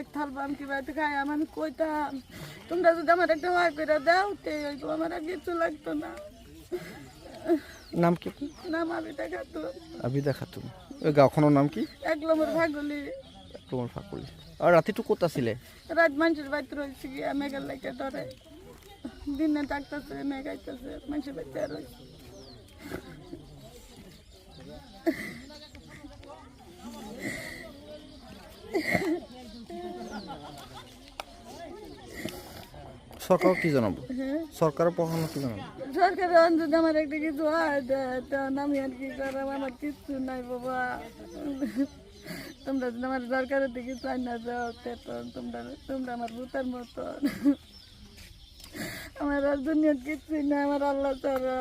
এক থাল পাম কি বাড়িতে খাই আমি কইতাম তোমরা যদি আমার একটা হয় করে দাও তে হইতো আমার আর কিছু লাগতো না। নাম কি? নাম আবিদা খাতুন। আবিদা খাতুন। ওই গাঁওখনৰ নাম কি? 1 নম্বর ভাগলি। তোমাৰ ফাকুলি। আৰু ৰাতিটো ক'ত আছিলে? রাত মানুষের বাড়িতে রয়েছে গিয়া মেঘের লাগে ধরে দিনে ডাকতেছে মেঘ আইতেছে মানুষের বাড়িতে রয়েছে। সরকার কি জানাবো? সরকারের পক্ষে কি জানাবো? সরকারের যদি আমার একটা কিছু হয় তখন আমি আর কি করবো, আমার কিচ্ছু নাই বাবা। তোমরা যদি আমার সরকারের দিকে চাই না যাও তোমরা তোমরা আমার ভূতের মতন। আমার আর দুনিয়ার কিচ্ছুই নাই, আমার আল্লাহ ছাড়া।